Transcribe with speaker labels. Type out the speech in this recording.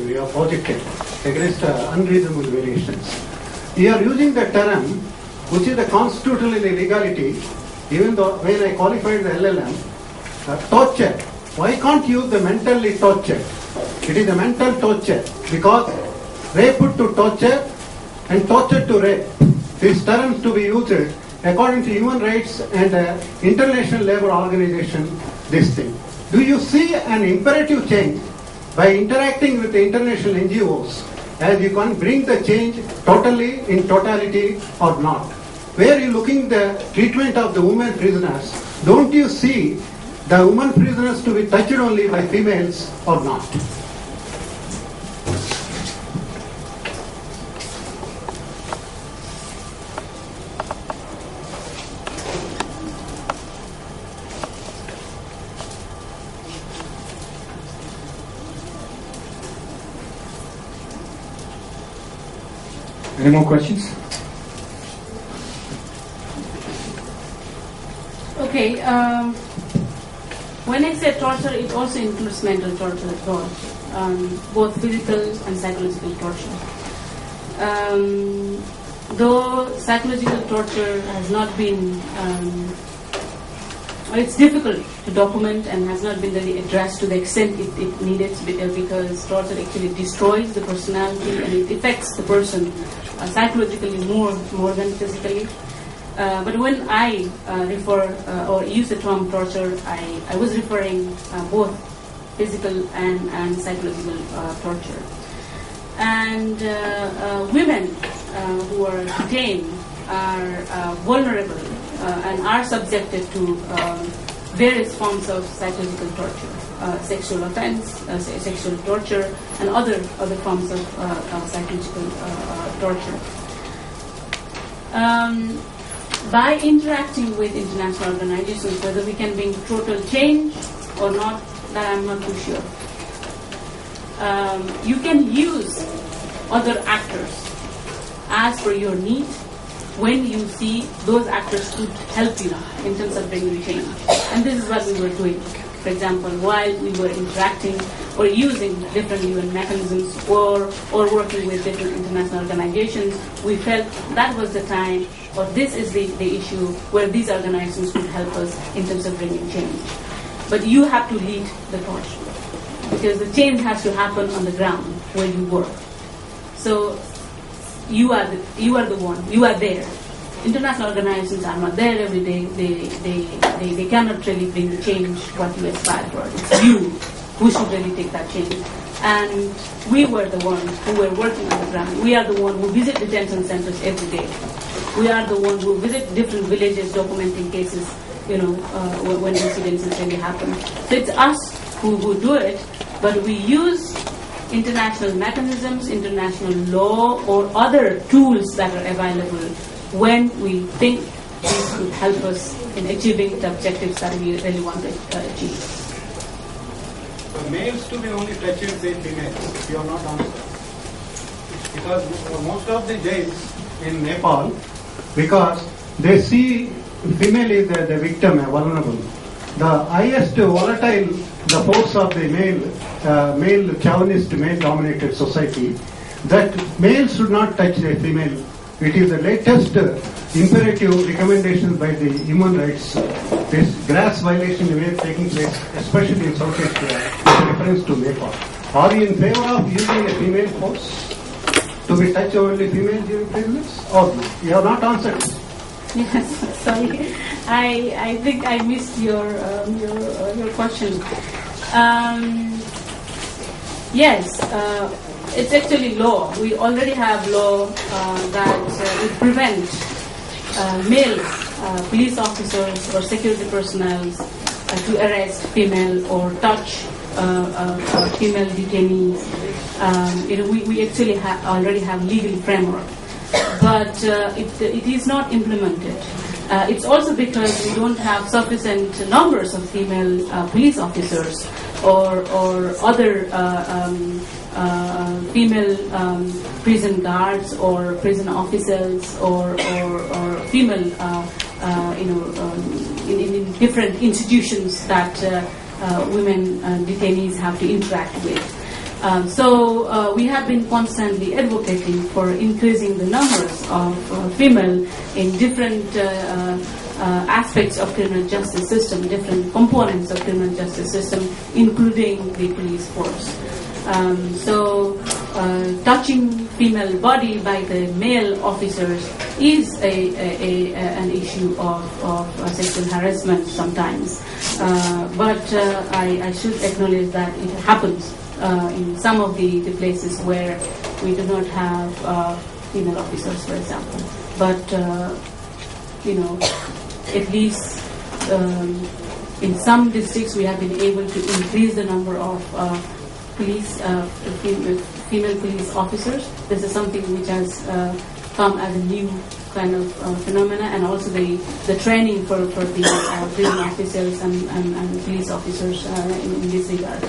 Speaker 1: you have projected against unreasonable variations. You are using the term, which is a constitutional illegality, even though when I qualified the LLM, torture. Why can't you use the mentally tortured? It is a mental torture because rape to torture and torture to rape. These terms to be used according to human rights and International Labour Organization, this thing. Do you see an imperative change by interacting with the international NGOs as you can bring the change totally in totality or not? Where are you looking the treatment of the women prisoners? Don't you see the women prisoners to be touched only by females or not?
Speaker 2: Any more questions?
Speaker 3: Okay. When I say torture, it also includes mental torture as well, both physical and psychological torture. Though psychological torture has not been, it's difficult to document and has not been really addressed to the extent it needed because torture actually destroys the personality and it affects the person psychologically more than physically. But when I refer or use the term torture, I was referring both physical and psychological torture. And women who are detained are vulnerable and are subjected to various forms of psychological torture, sexual offense, sexual torture, and other forms of psychological torture. By interacting with international organizations, whether we can bring total change or not, that I'm not too sure. You can use other actors as per your need when you see those actors could help you in terms of bringing change. And this is what we were doing. For example, while we were interacting or using different UN mechanisms or working with different international organizations, we felt that was the time, or this is the issue where these organizations could help us in terms of bringing change. But you have to lead the torch because the change has to happen on the ground where you work. So you are the one, you are there. International organizations are not there every day. They cannot really bring the change what you aspire for. It's you who should really take that change. And we were the ones who were working on the ground. We are the ones who visit detention centers every day. We are the ones who visit different villages documenting cases, when incidents really happen. So it's us who do it, but we use international mechanisms, international law, or other tools that are available when we think these could help us in achieving the objectives that we really want to achieve.
Speaker 1: So males to be only touching, say females, you are not answering. Because most of the jails in Nepal, because they see female is the victim, vulnerable. The highest volatile, the force of the male chauvinist, male-dominated society, that male should not touch a female. It is the latest imperative recommendations by the human rights. This grass violation is taking place, especially in Southeast Asia, with reference to Nepal. Are you in favor of using a female force to be touched only female during prisoners? Or no? You have not answered.
Speaker 3: Yes, sorry. I think I missed your question. Yes, it's actually law. We already have law that would prevent male police officers or security personnel to arrest female or touch female detainees. We actually already have legal framework, but it is not implemented. It's also because we don't have sufficient numbers of female police officers or other female prison guards or prison officers or female in different institutions that women detainees have to interact with. So we have been constantly advocating for increasing the numbers of female in different aspects of criminal justice system, different components of criminal justice system, including the police force. Touching female body by the male officers is an issue of sexual harassment sometimes. But I should acknowledge that it happens in some of the places where we do not have female officers, for example. But, at least in some districts we have been able to increase the number of female police officers. This is something which has come as a new kind of phenomena, and also the training for the prison officers and police officers in this regard.